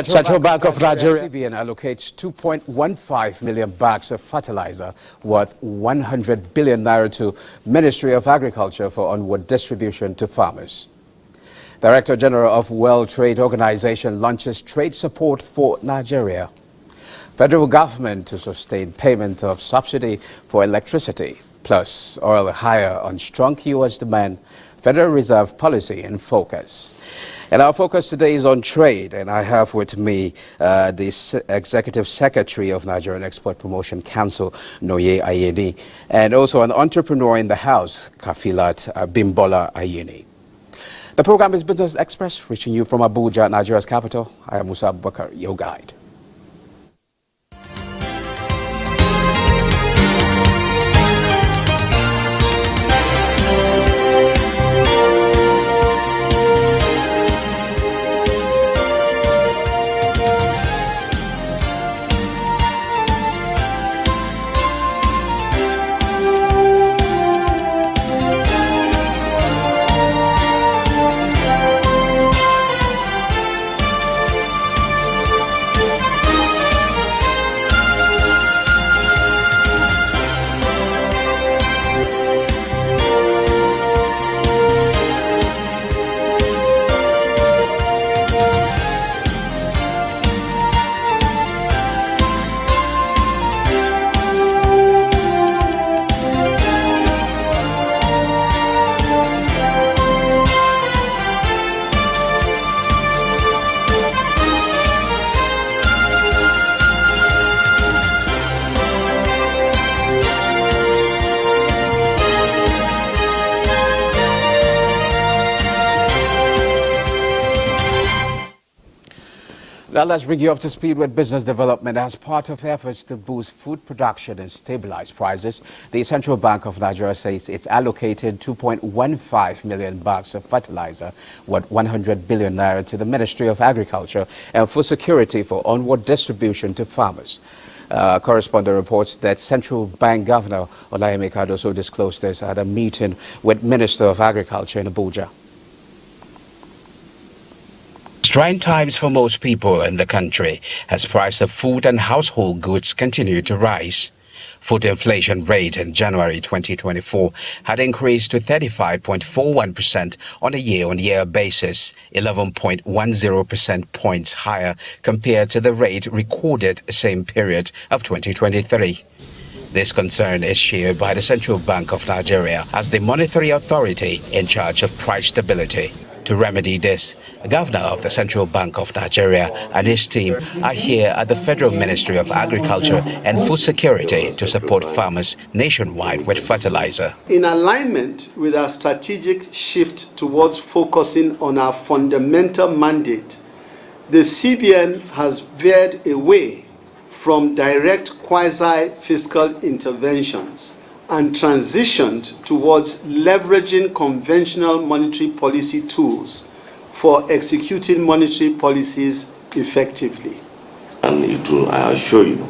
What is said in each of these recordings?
Central Bank of Nigeria (CBN) allocates 2.15 million bags of fertilizer worth 100 billion naira to Ministry of Agriculture for onward distribution to farmers. Director General of World Trade Organization launches trade support for Nigeria. Federal government to sustain payment of subsidy for electricity, plus oil higher on strong U.S. demand. Federal Reserve policy in focus. And our focus today is on trade, and I have with me the Executive Secretary of Nigerian Export Promotion Council, Noye Ayeni, and also an entrepreneur in the house, Kafilat Bimbola Ayeni. The program is Business Express, reaching you from Abuja, Nigeria's capital. I am Musa Abubakar, your guide. Now let's bring you up to speed with business development. As part of efforts to boost food production and stabilize prices, the Central Bank of Nigeria says it's allocated 2.15 million bags of fertilizer worth 100 billion naira to the Ministry of Agriculture and Food Security for onward distribution to farmers. Correspondent reports that Central Bank Governor Olayemi Cardoso disclosed this at a meeting with Minister of Agriculture in Abuja. Trying times for most people in the country as price of food and household goods continue to rise. Food inflation rate in January 2024 had increased to 35.41% on a year-on-year basis, 11.10% points higher compared to the rate recorded same period of 2023. This concern is shared by the Central Bank of Nigeria as the monetary authority in charge of price stability. To remedy this, the Governor of the Central Bank of Nigeria and his team are here at the Federal Ministry of Agriculture and Food Security to support farmers nationwide with fertilizer. In alignment with our strategic shift towards focusing on our fundamental mandate, the CBN has veered away from direct quasi-fiscal interventions and transitioned towards leveraging conventional monetary policy tools for executing monetary policies effectively. And it will, I assure you,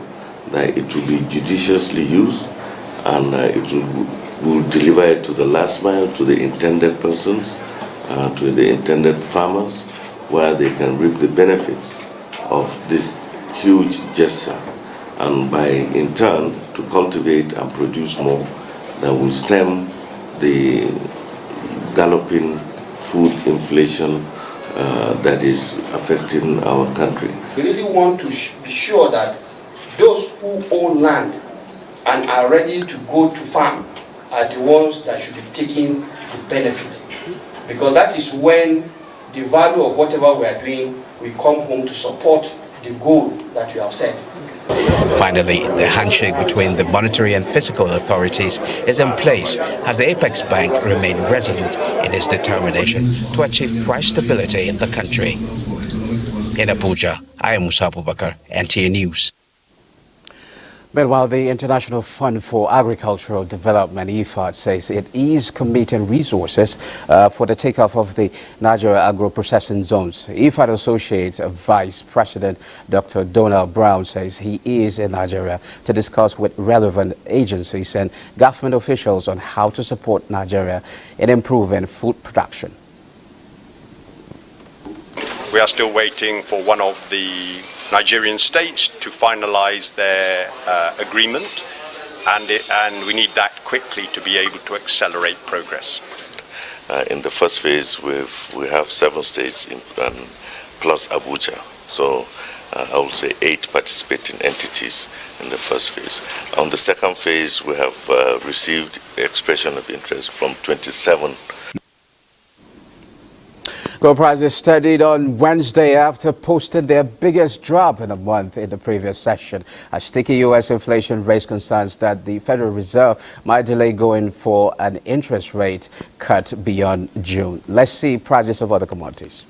that it will be judiciously used, and it will deliver it to the last mile, to the intended persons, to the intended farmers, where they can reap the benefits of this huge gesture, and by in turn to cultivate and produce more that will stem the galloping food inflation that is affecting our country. We really want to be sure that those who own land and are ready to go to farm are the ones that should be taking the benefit, because that is when the value of whatever we are doing will come home to support the goal that we have set. Finally, the handshake between the monetary and fiscal authorities is in place as the Apex Bank remained resolute in its determination to achieve price stability in the country. In Abuja, I am Musa Abubakar, NTA News. Meanwhile, the International Fund for Agricultural Development, IFAD, says it is committing resources for the takeoff of the Nigeria agro-processing zones. IFAD Associate Vice President Dr. Donald Brown says he is in Nigeria to discuss with relevant agencies and government officials on how to support Nigeria in improving food production. We are still waiting for one of the Nigerian states to finalize their agreement, and we need that quickly to be able to accelerate progress. In the first phase, we have 7 states plus Abuja. So I would say 8 participating entities in the first phase. On the second phase, we have received expression of interest from 27. Gold prices steadied on Wednesday after posting their biggest drop in a month in the previous session. A sticky U.S. inflation raised concerns that the Federal Reserve might delay going for an interest rate cut beyond June. Let's see prices of other commodities.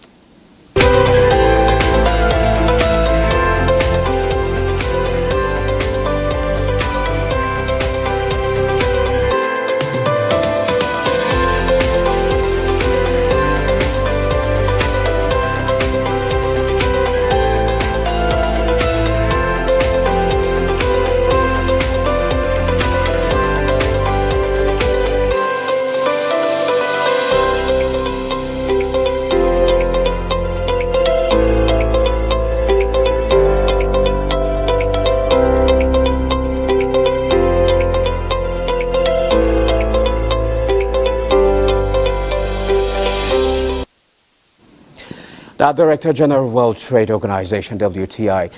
The Director General of World Trade Organization, WTI,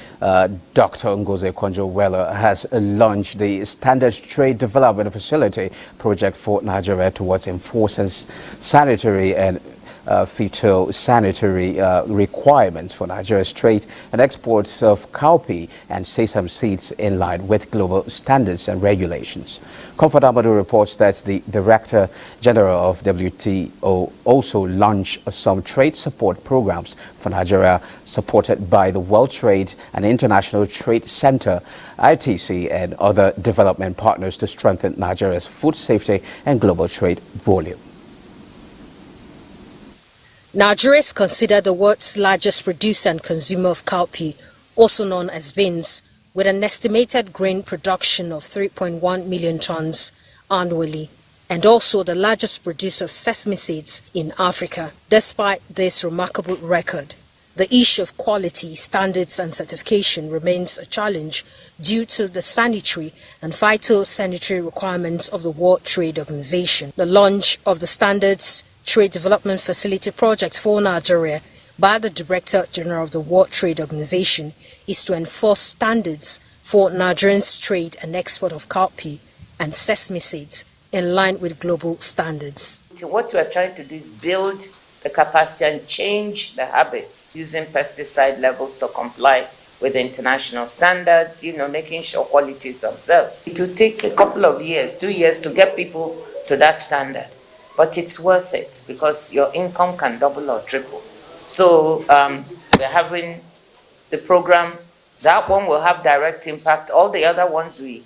Dr. Ngozi Okonjo-Iweala, has launched the Standards Trade Development Facility project for Nigeria towards enforcing sanitary and phytosanitary requirements for Nigeria's trade and exports of cowpea and sesame seeds in line with global standards and regulations. Comfort Amadou reports that the Director General of WTO also launched some trade support programs for Nigeria, supported by the World Trade and International Trade Center, ITC, and other development partners to strengthen Nigeria's food safety and global trade volume. Nigeria is considered the world's largest producer and consumer of cowpea, also known as beans, with an estimated grain production of 3.1 million tons annually, and also the largest producer of sesame seeds in Africa. Despite this remarkable record, the issue of quality, standards and certification remains a challenge due to the sanitary and phytosanitary requirements of the World Trade Organization. The launch of the Standards Trade Development Facility project for Nigeria by the Director General of the World Trade Organization is to enforce standards for Nigerians' trade and export of cowpea and sesame seeds in line with global standards. So what we are trying to do is build the capacity and change the habits using pesticide levels to comply with international standards, making sure quality is observed. It will take a couple of years, 2 years to get people to that standard. But it's worth it because your income can double or triple. So we're having the program. That one will have direct impact. All the other ones we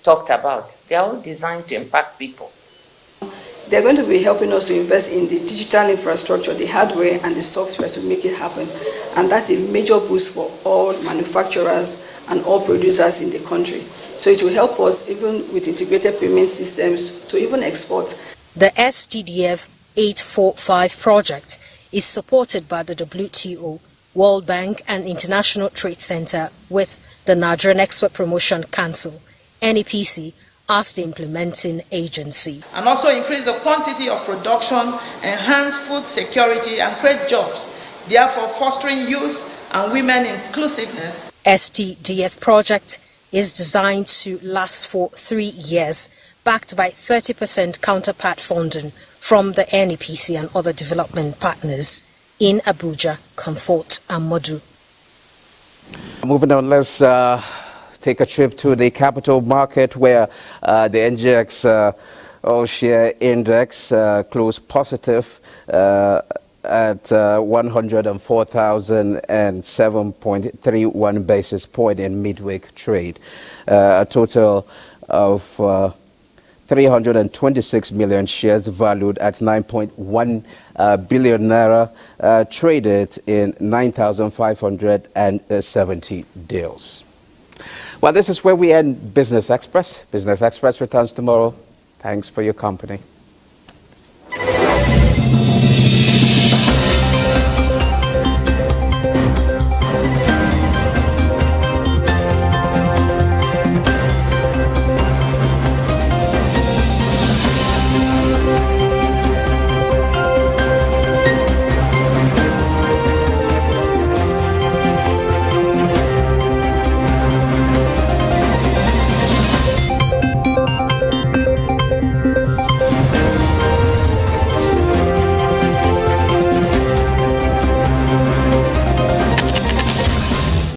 talked about, they're all designed to impact people. They're going to be helping us to invest in the digital infrastructure, the hardware and the software to make it happen. And that's a major boost for all manufacturers and all producers in the country. So it will help us even with integrated payment systems to even export. The SGDF 845 project is supported by the WTO, World Bank and International Trade Center with the Nigerian Export Promotion Council, NEPC, as the implementing agency. And also increase the quantity of production, enhance food security and create jobs, therefore fostering youth and women inclusiveness. STDF project is designed to last for 3 years, backed by 30% counterpart funding from the NEPC and other development partners. In Abuja, Comfort Amadou. Moving on, let's take a trip to the capital market where the NGX all-share index closed positive at 104,007.31 basis point in midweek trade. A total of 326 million shares valued at 9.1 billion naira traded in 9,570 deals. Well, this is where we end Business Express. Business Express returns tomorrow. Thanks for your company.